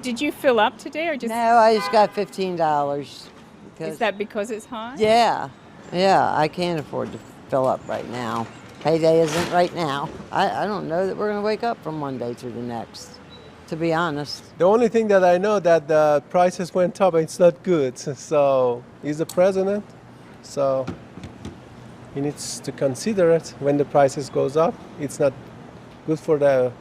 Did you fill up today or just? No, I just got $15. Is that because it's high? Yeah, I can't afford to fill up right now. Payday isn't right now. I don't know that we're going to wake up from one day to the next, to be honest. The only thing that I know that the prices went up, it's not good. So he's the president, so he needs to consider it when the prices goes up. It's not good for the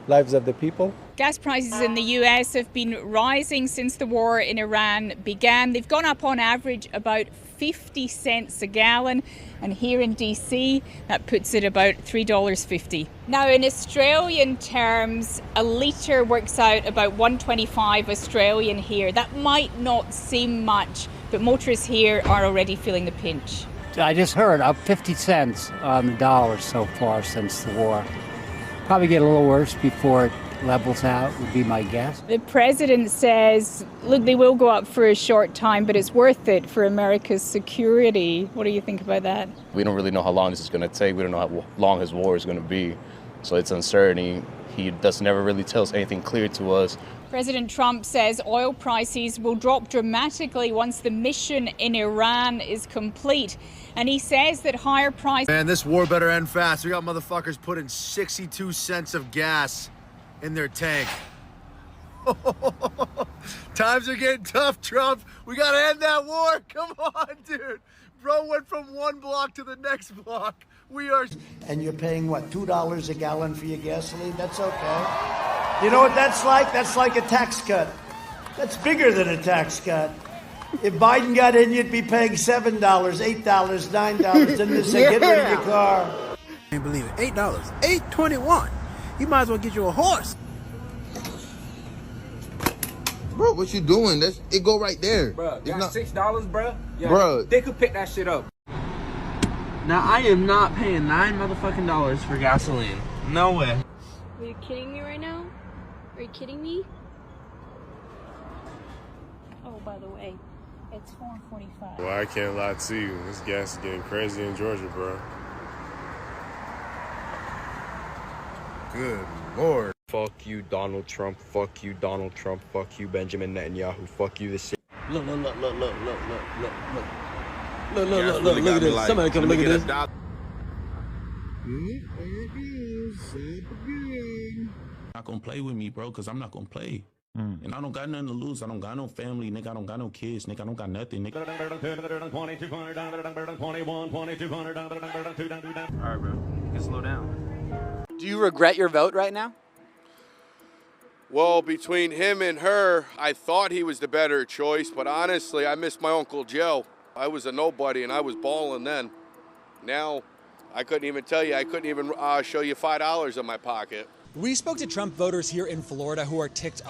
lives of the people. Gas prices in the US have been rising since the war in Iran began. They've gone up on average about 50 cents a gallon, and here in DC that puts it about $3.50. Now in Australian terms, a litre works out about 125 Australian here. That might not seem much, but motorists here are already feeling the pinch. I just heard up 50 cents on the dollar so far since the war. Probably get a little worse before it levels out, would be my guess. The president says, look, they will go up for a short time, but it's worth it for America's security. What do you think about that? We don't really know how long this is going to take. We don't know how long his war is going to be. So it's uncertainty. He does never really tell us anything clear to us. President Trump says oil prices will drop dramatically once the mission in Iran is complete. And he says that higher prices... Man, this war better end fast. We got motherfuckers putting 62 cents of gas in their tank. Times are getting tough, Trump. We gotta end that war. Come on, dude. Bro went from one block to the next block. We are... And you're paying, what, $2 a gallon for your gasoline? That's okay. You know what that's like? That's like a tax cut. That's bigger than a tax cut. If Biden got in, you'd be paying $7, $8, $9. Then they say, get rid of your car. I can't believe it. $8. $8.21. You might as well get you a horse. Bro, what you doing? It go right there. Bro, got $6, bro? Yeah, bro, they could pick that shit up. Now, I am not paying $9 motherfucking dollars for gasoline. No way. Are you kidding me right now? Are you kidding me? Oh, by the way, it's $4.45. Well, I can't lie to you. This gas is getting crazy in Georgia, bro. Good Lord. Fuck you, Donald Trump. Fuck you, Donald Trump. Fuck you, Benjamin Netanyahu. Fuck you, this shit. Look at this. Somebody come look at this. Not gonna play with me, bro, because I'm not gonna play. And I don't got nothing to lose. I don't got no family, nigga. I don't got no kids, nigga. I don't got nothing, nigga. All right, bro. You can slow down. Do you regret your vote right now? Well, between him and her, I thought he was the better choice, but honestly, I miss my Uncle Joe. I was a nobody, and I was balling then. Now, I couldn't even tell you. I couldn't even show you $5 in my pocket. We spoke to Trump voters here in Florida who are ticked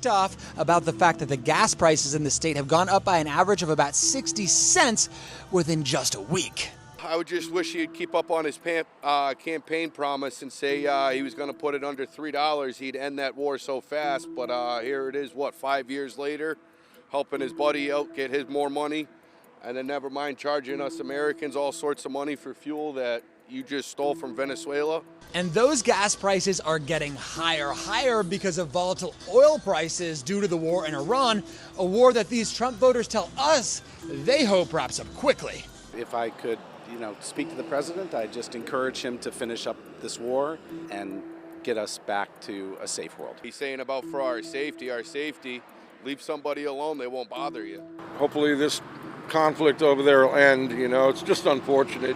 off about the fact that the gas prices in the state have gone up by an average of about 60 cents within just a week. I would just wish he'd keep up on his campaign promise and say he was going to put it under $3. He'd end that war so fast. But here it is, 5 years later, helping his buddy out get his more money. And then never mind charging us Americans all sorts of money for fuel that you just stole from Venezuela. And those gas prices are getting higher because of volatile oil prices due to the war in Iran, a war that these Trump voters tell us they hope wraps up quickly. If I could, speak to the president, I'd just encourage him to finish up this war and get us back to a safe world. He's saying about for our safety, leave somebody alone, they won't bother you. Hopefully this conflict over there will end, it's just unfortunate.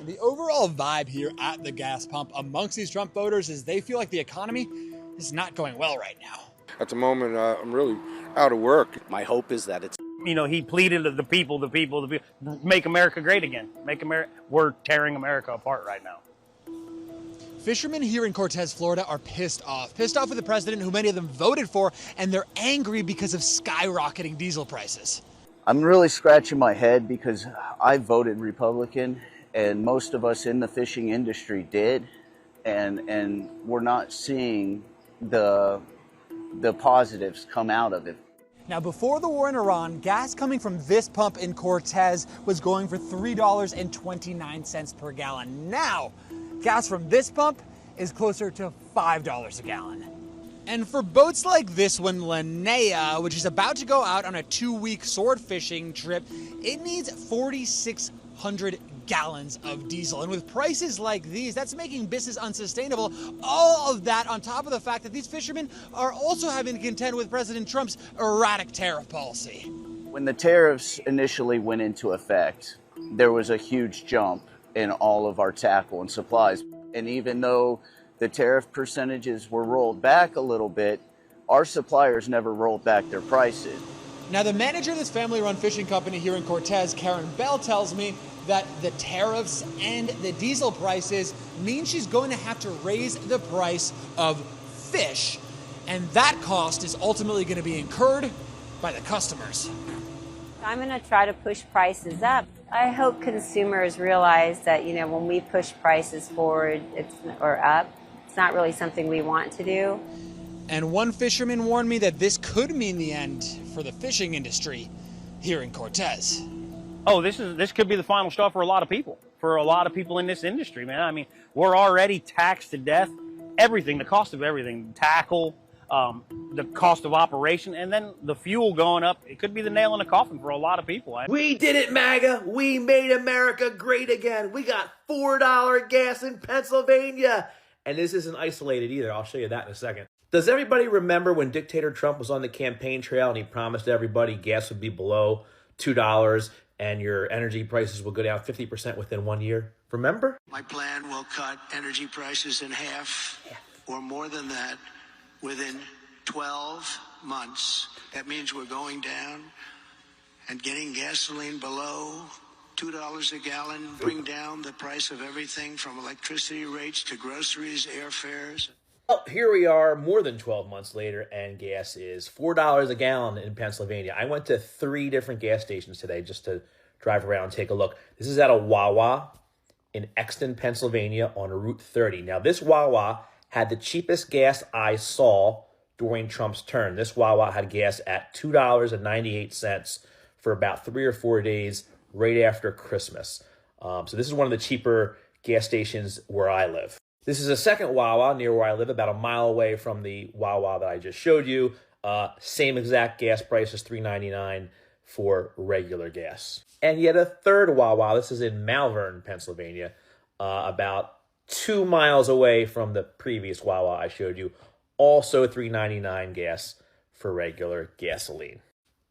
The overall vibe here at the gas pump amongst these Trump voters is they feel like the economy is not going well right now. At the moment, I'm really out of work. My hope is that it's... he pleaded to the people, make America great again. We're tearing America apart right now. Fishermen here in Cortez, Florida are pissed off with the president who many of them voted for, and they're angry because of skyrocketing diesel prices. I'm really scratching my head because I voted Republican and most of us in the fishing industry did, and we're not seeing the positives come out of it. Now, before the war in Iran, gas coming from this pump in Cortez was going for $3.29 per gallon. Now, gas from this pump is closer to $5 a gallon. And for boats like this one, Linnea, which is about to go out on a 2-week sword fishing trip, it needs 4,600 gallons of diesel. And with prices like these, that's making business unsustainable. All of that on top of the fact that these fishermen are also having to contend with President Trump's erratic tariff policy. When the tariffs initially went into effect, there was a huge jump in all of our tackle and supplies. And even though the tariff percentages were rolled back a little bit, our suppliers never rolled back their prices. Now, the manager of this family-run fishing company here in Cortez, Karen Bell, tells me that the tariffs and the diesel prices mean she's going to have to raise the price of fish. And that cost is ultimately going to be incurred by the customers. I'm going to try to push prices up. I hope consumers realize that, when we push prices forward or up, it's not really something we want to do. And one fisherman warned me that this could mean the end for the fishing industry here in Cortez. Oh, this could be the final straw for a lot of people. For a lot of people in this industry, man. I mean, we're already taxed to death. Everything, the cost of everything, tackle, the cost of operation, and then the fuel going up. It could be the nail in the coffin for a lot of people. We did it, MAGA. We made America great again. We got $4 gas in Pennsylvania. And this isn't isolated either. I'll show you that in a second. Does everybody remember when Dictator Trump was on the campaign trail and he promised everybody gas would be below $2 and your energy prices will go down 50% within 1 year? Remember? My plan will cut energy prices in half or more than that within 12 months. That means we're going down and getting gasoline below $2 a gallon, bring down the price of everything from electricity rates to groceries, airfares. Well, here we are more than 12 months later, and gas is $4 a gallon in Pennsylvania. I went to 3 different gas stations today just to drive around and take a look. This is at a Wawa in Exton, Pennsylvania on Route 30. Now, this Wawa had the cheapest gas I saw during Trump's term. This Wawa had gas at $2.98 for about 3 or 4 days right after Christmas. So this is one of the cheaper gas stations where I live. This is a second Wawa near where I live, about a mile away from the Wawa that I just showed you. Same exact gas price as $3.99 for regular gas. And yet a third Wawa, this is in Malvern, Pennsylvania, about 2 miles away from the previous Wawa I showed you. Also $3.99 gas for regular gasoline.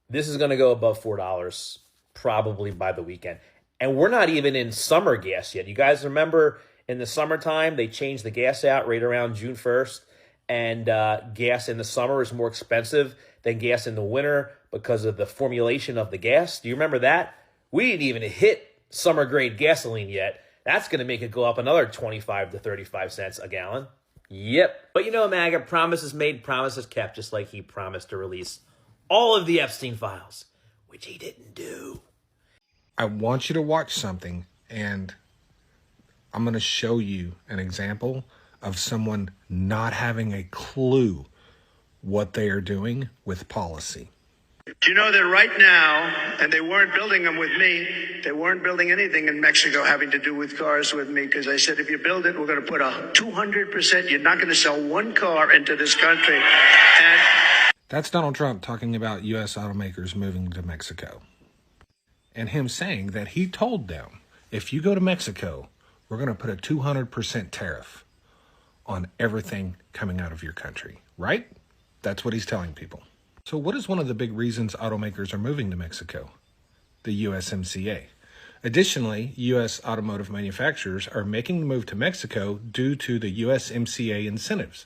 This is going to go above $4 probably by the weekend. And we're not even in summer gas yet. You guys remember in the summertime, they changed the gas out right around June 1st. And gas in the summer is more expensive than gas in the winter because of the formulation of the gas. Do you remember that? We didn't even hit summer grade gasoline yet. That's going to make it go up another 25 to 35 cents a gallon. Yep. But MAGA, promises made, promises kept, just like he promised to release all of the Epstein files, which he didn't do. I want you to watch something, and I'm going to show you an example of someone not having a clue what they are doing with policy. Do you know that right now, and they weren't building them with me, they weren't building anything in Mexico having to do with cars with me, because I said, if you build it, we're going to put 200%, you're not going to sell one car into this country. And That's Donald Trump talking about U.S. automakers moving to Mexico. And him saying that he told them, if you go to Mexico, we're going to put a 200% tariff on everything coming out of your country, right? That's what he's telling people. So what is one of the big reasons automakers are moving to Mexico? The USMCA. Additionally, U.S. automotive manufacturers are making the move to Mexico due to the USMCA incentives.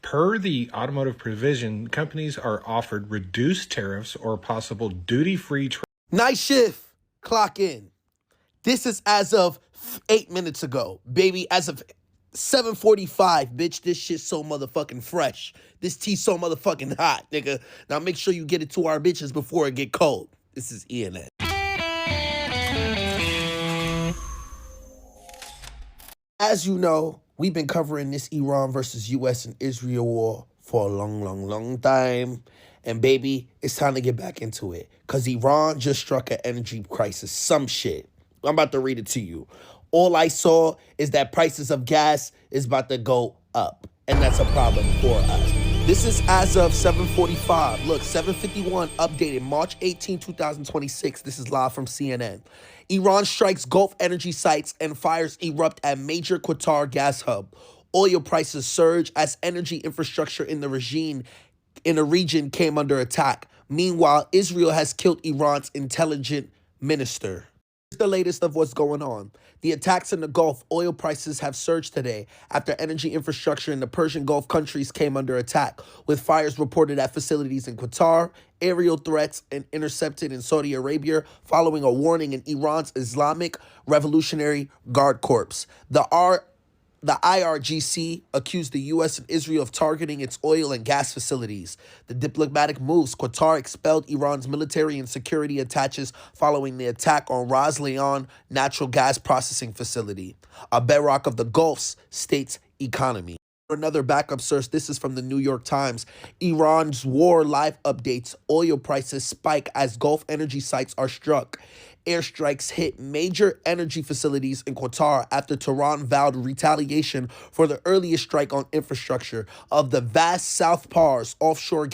Per the automotive provision, companies are offered reduced tariffs or possible duty-free Night shift, clock in. This is as of 8 minutes ago, baby. As of 7:45, bitch. This shit's so motherfucking fresh. This tea so motherfucking hot, nigga. Now make sure you get it to our bitches before it get cold. This is ENN. As you know, we've been covering this Iran versus U.S. and Israel war for a long time. And baby, it's time to get back into it. Because Iran just struck an energy crisis. Some shit. I'm about to read it to you. All I saw is that prices of gas is about to go up. And that's a problem for us. This is as of 7:45. Look, 7:51 updated March 18, 2026. This is live from CNN. Iran strikes Gulf energy sites and fires erupt at major Qatar gas hub. Oil prices surge as energy infrastructure in the region came under attack. Meanwhile, Israel has killed Iran's intelligence minister. Here's the latest of what's going on. The attacks in the Gulf, oil prices have surged today after energy infrastructure in the Persian Gulf countries came under attack, with fires reported at facilities in Qatar, aerial threats and intercepted in Saudi Arabia following a warning in Iran's Islamic Revolutionary Guard Corps. The IRGC accused the U.S. and Israel of targeting its oil and gas facilities. The diplomatic moves: Qatar expelled Iran's military and security attaches following the attack on Ras Laffan natural gas processing facility, a bedrock of the Gulf's state's economy. Another backup source, this is from the New York Times. Iran's war live updates. Oil prices spike as Gulf energy sites are struck. Airstrikes hit major energy facilities in Qatar after Tehran vowed retaliation for the earliest strike on infrastructure of the vast South Pars offshore gas